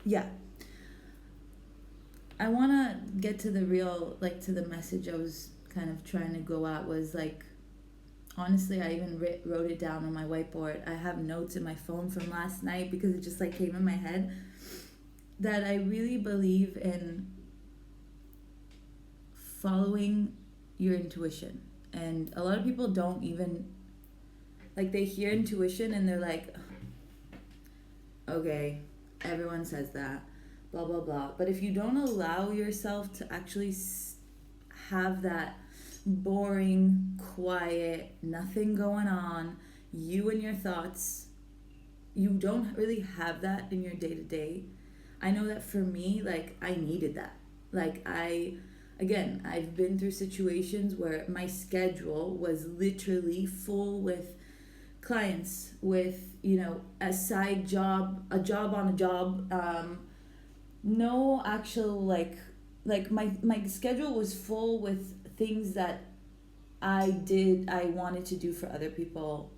yeah, I want to get to the real, like, to the message I was kind of trying to go at was like, honestly, I even wrote it down on my whiteboard. I have notes in my phone from last night because it just like came in my head that I really believe in following your intuition. And a lot of people don't even, like, they hear intuition and they're like, okay, everyone says that, blah, blah, blah. But if you don't allow yourself to actually have that boring, quiet, nothing going on, you and your thoughts, you don't really have that in your day to day. I know that for me, like, I needed that. Like, again, I've been through situations where my schedule was literally full with clients, with, a side job, a job on a job, no actual, like my schedule was full with things that I wanted to do for other people.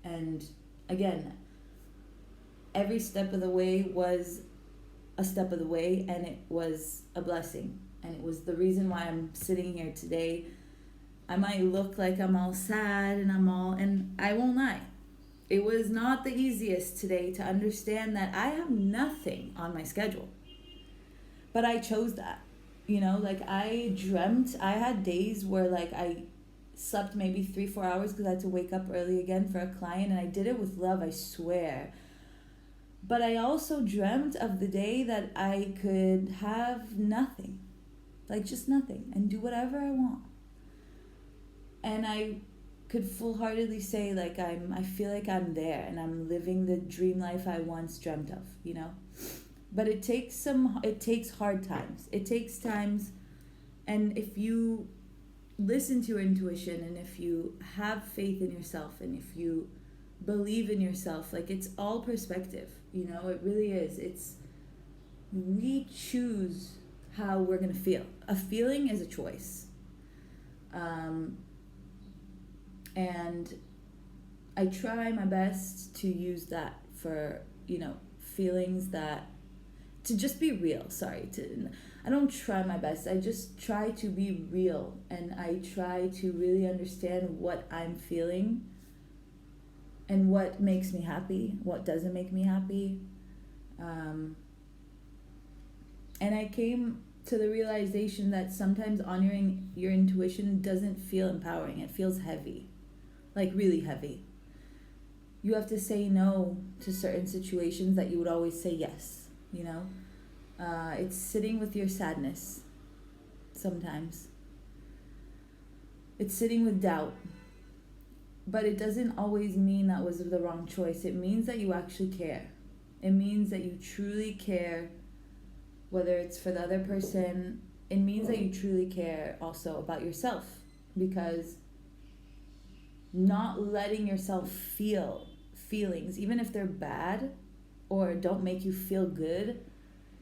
And again, every step of the way was a step of the way, and it was a blessing. And it was the reason why I'm sitting here today. I might look like I'm all sad and I won't lie. It was not the easiest today to understand that I have nothing on my schedule. But I chose that. Like, I had days where, like, I slept maybe 3-4 hours because I had to wake up early again for a client, and I did it with love, I swear. But I also dreamt of the day that I could have nothing, like, just nothing, and do whatever I want. And I could full-heartedly say, like, I feel like I'm there and I'm living the dream life I once dreamt of. But it takes hard times. It takes times, and if you listen to your intuition, and if you have faith in yourself, and if you believe in yourself, like, it's all perspective. It really is. We choose how we're going to feel. A feeling is a choice. And I try my best to use that for, feelings that, to just be real. I don't try my best. I just try to be real, and I try to really understand what I'm feeling and what makes me happy, what doesn't make me happy. And I came to the realization that sometimes honoring your intuition doesn't feel empowering. It feels heavy, like really heavy. You have to say no to certain situations that you would always say yes. It's sitting with your sadness sometimes. It's sitting with doubt. But it doesn't always mean that was the wrong choice. It means that you actually care. It means that you truly care, whether it's for the other person. It means that you truly care also about yourself, because not letting yourself feel feelings, even if they're bad or don't make you feel good,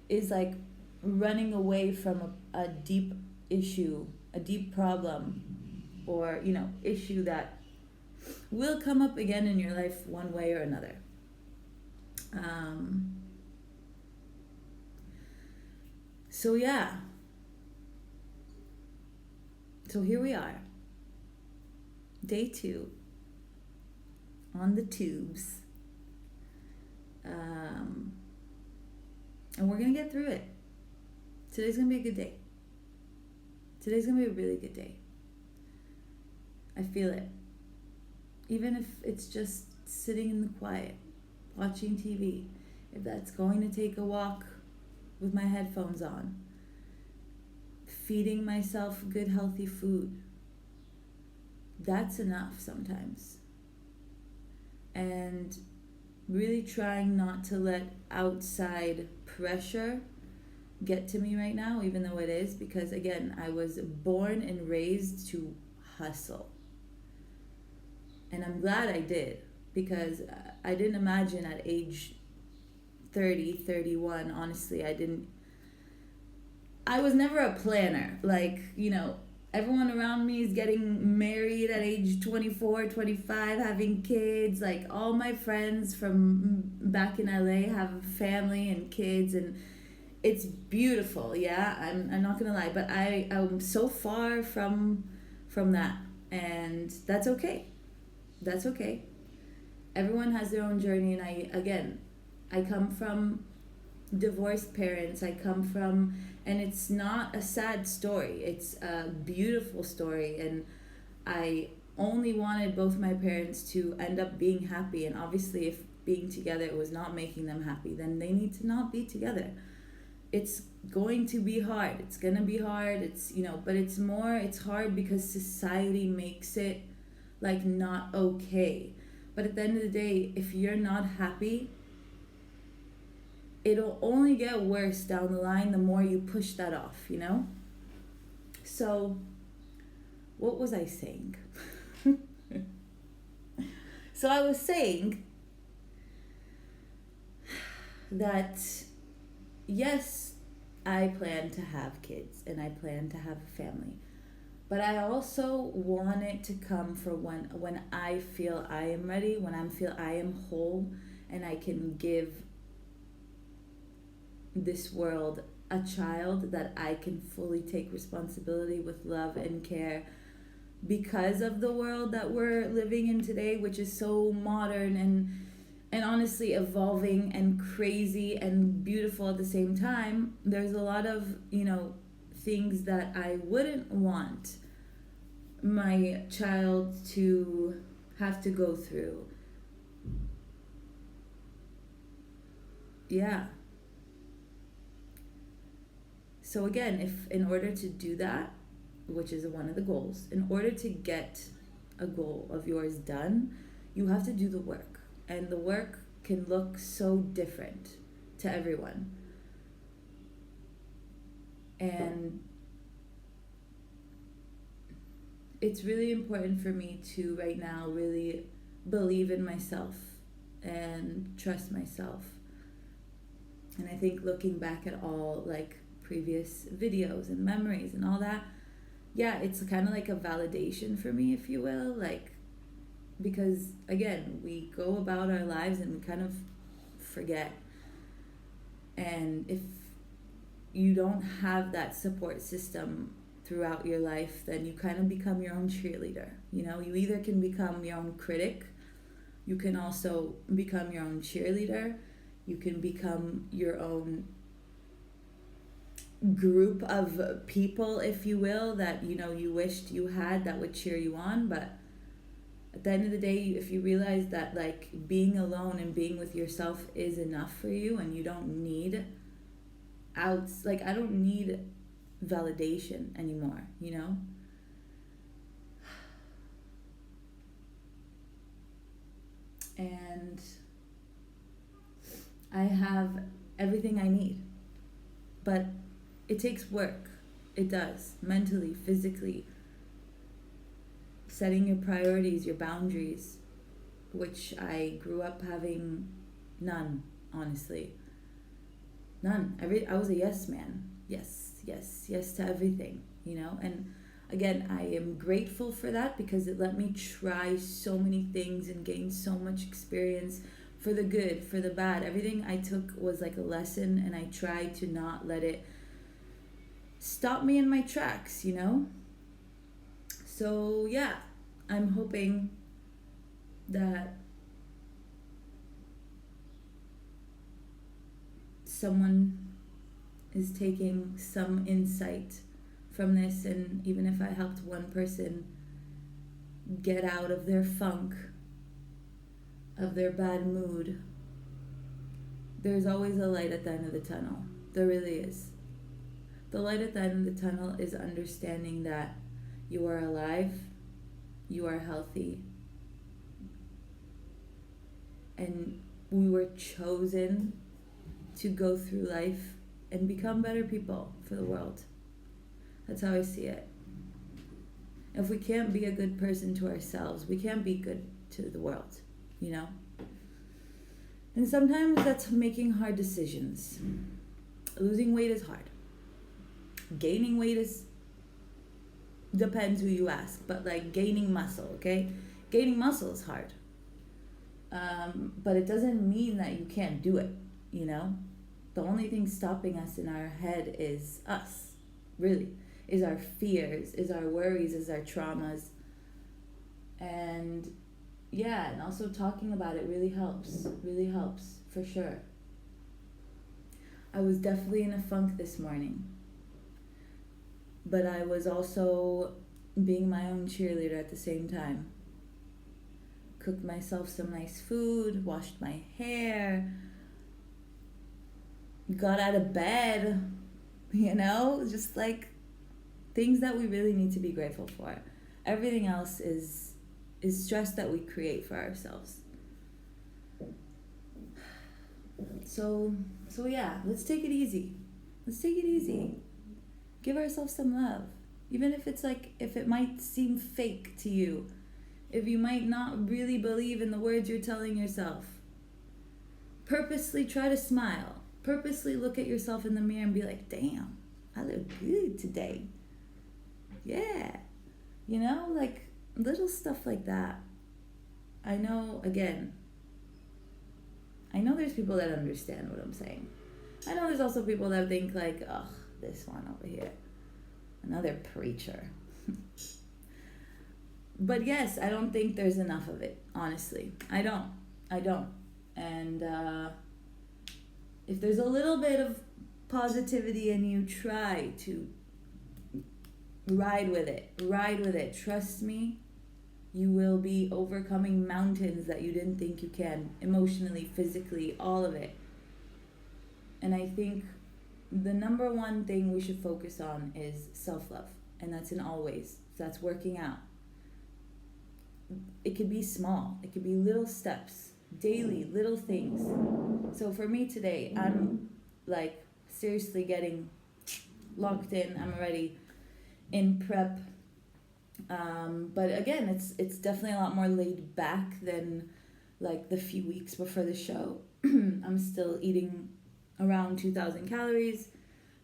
is like running away from a deep issue, a deep problem, or, issue that will come up again in your life one way or another. So yeah. So here we are. Day 2. On the tubes. And we're going to get through it. Today's going to be a good day. Today's going to be a really good day. I feel it. Even if it's just sitting in the quiet, watching TV, if that's going to take a walk with my headphones on, feeding myself good, healthy food, that's enough sometimes. And really trying not to let outside pressure get to me right now, even though it is, because again, I was born and raised to hustle. And I'm glad I did, because I didn't imagine at age 30, 31, honestly, I was never a planner. Like, Everyone around me is getting married at age 24, 25, having kids. Like all my friends from back in LA have family and kids, and it's beautiful. Yeah, I'm not gonna lie, but I'm so far from that, and that's okay. That's okay. Everyone has their own journey, and I come from divorced parents. I come from, and it's not a sad story, it's a beautiful story. And I only wanted both my parents to end up being happy, and obviously if being together was not making them happy, then they need to not be together. It's going to be hard, it's gonna be hard, it's, but it's hard because society makes it like not okay. But at the end of the day, if you're not happy, it'll only get worse down the line the more you push that off. So, what was I saying? So, I was saying that yes, I plan to have kids and I plan to have a family. But I also want it to come for when I feel I am ready, when I feel I am whole and I can give this world a child that I can fully take responsibility with love and care, because of the world that we're living in today, which is so modern and honestly evolving and crazy and beautiful at the same time. There's a lot of, things that I wouldn't want my child to have to go through. Yeah. So again, if in order to do that, which is one of the goals, in order to get a goal of yours done, you have to do the work. And the work can look so different to everyone. And it's really important for me to right now really believe in myself and trust myself. And I think looking back at all like previous videos and memories and all that, yeah, it's kind of like a validation for me, if you will, like, because again, we go about our lives and we kind of forget. And if you don't have that support system throughout your life, then you kind of become your own cheerleader. You either can become your own critic, you can also become your own cheerleader, you can become your own group of people, if you will, that you wished you had that would cheer you on. But at the end of the day, if you realize that like being alone and being with yourself is enough for you, and you don't need I don't need validation anymore. And I have everything I need, but it takes work. It does, mentally, physically, setting your priorities, your boundaries, which I grew up having none, honestly. None. I was a yes man. Yes to everything, And again, I am grateful for that because it let me try so many things and gain so much experience, for the good, for the bad. Everything I took was like a lesson, and I tried to not let it stop me in my tracks, So yeah, I'm hoping that someone is taking some insight from this, and even if I helped one person get out of their funk, of their bad mood, there's always a light at the end of the tunnel. There really is. The light at the end of the tunnel is understanding that you are alive, you are healthy, and we were chosen to go through life and become better people for the world. That's how I see it. If we can't be a good person to ourselves, we can't be good to the world, And sometimes that's making hard decisions. Losing weight is hard. Gaining weight is Depends who you ask, but like gaining muscle, okay? Gaining muscle is hard. But it doesn't mean that you can't do it, you know? The only thing stopping us in our head is us, really. Is our fears, is our worries, is our traumas. And yeah, and also talking about it really helps, for sure. I was definitely in a funk this morning, but I was also being my own cheerleader at the same time. Cooked myself some nice food, washed my hair, got out of bed, just like things that we really need to be grateful for. Everything else is stress that we create for ourselves. So yeah, let's take it easy. Give ourselves some love. Even if if it might seem fake to you, if you might not really believe in the words you're telling yourself, purposely try to smile. Purposely look at yourself in the mirror and be like, damn, I look good today. Yeah. Like little stuff like that. I know there's people that understand what I'm saying. I know there's also people that think like, ugh, this one over here. Another preacher. But yes, I don't think there's enough of it, honestly. I don't. And if there's a little bit of positivity and you try to ride with it, trust me, you will be overcoming mountains that you didn't think you can, emotionally, physically, all of it. And I think the number one thing we should focus on is self-love, and that's in all ways. So that's working out. It could be small, it could be little steps, daily little things. So for me today, I'm like seriously getting locked in. I'm already in prep, but again, it's definitely a lot more laid back than like the few weeks before the show. I'm still eating around 2,000 calories,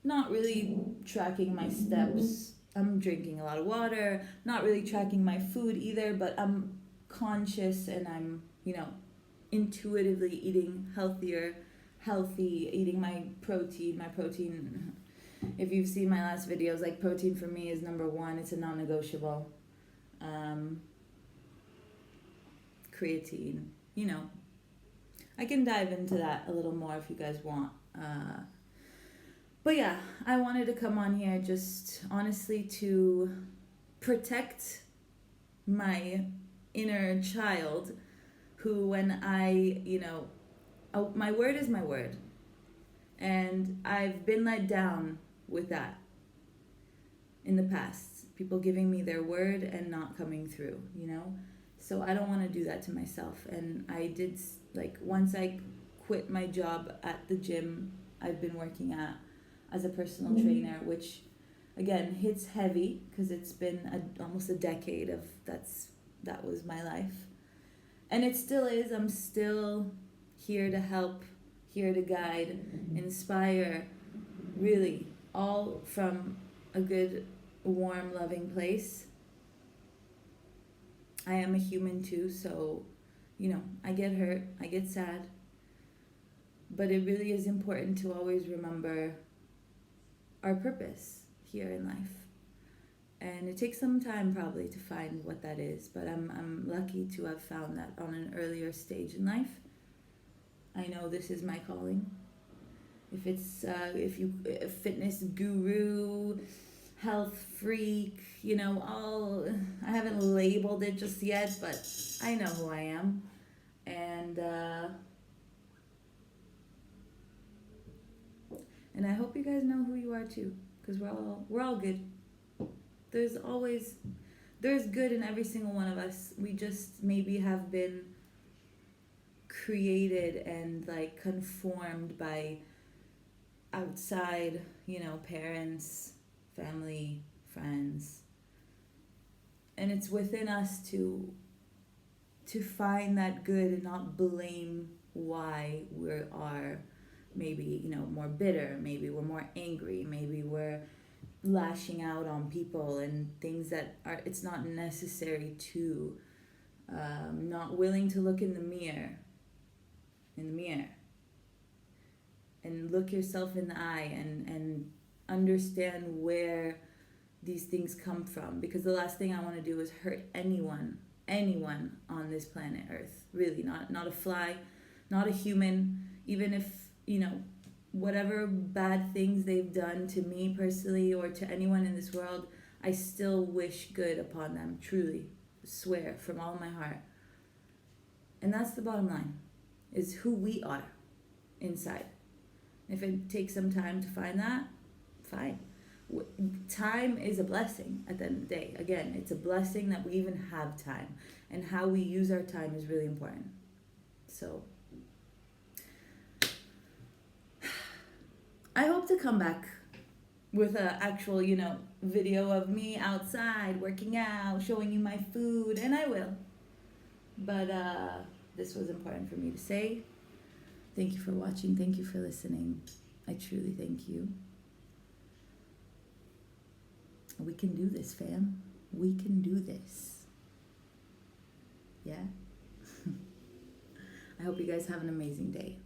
not really tracking my steps. I'm drinking a lot of water, not really tracking my food either, but I'm conscious and I'm, intuitively eating healthy, eating my protein. If you've seen my last videos, like protein for me is number one. It's a non-negotiable. Creatine, I can dive into that a little more if you guys want. But yeah, I wanted to come on here just honestly to protect my inner child who, when my word is my word. And I've been let down with that in the past. People giving me their word and not coming through, So I don't want to do that to myself. And I did, once I quit my job at the gym I've been working at as a personal trainer, which again hits heavy because it's been almost a decade of that was my life. And it still is. I'm still here to help, here to guide, inspire, really, all from a good, warm, loving place. I am a human too, so, I get hurt, I get sad. But it really is important to always remember our purpose here in life. And it takes some time probably to find what that is, but I'm lucky to have found that on an earlier stage in life. I know this is my calling. If it's if you a fitness guru, health freak, I haven't labeled it just yet, but I know who I am. And I hope you guys know who you are too, because we're all good. There's good in every single one of us. We just maybe have been created and conformed by outside, parents, family, friends. And it's within us to find that good and not blame why we are maybe, more bitter, maybe we're more angry, maybe we're lashing out on people and things that are, it's not necessary to, not willing to look in the mirror, and look yourself in the eye, and understand where these things come from, because the last thing I want to do is hurt anyone on this planet Earth. Really, not a fly, not a human. Even if, whatever bad things they've done to me personally or to anyone in this world, I still wish good upon them, truly, swear from all my heart. And that's the bottom line, is who we are inside. If it takes some time to find that, fine. Time is a blessing at the end of the day. Again, it's a blessing that we even have time, and how we use our time is really important. So I hope to come back with a actual, video of me outside working out, showing you my food, and I will. But this was important for me to say. Thank you for watching. Thank you for listening. I truly thank you. We can do this, fam. We can do this. Yeah? I hope you guys have an amazing day.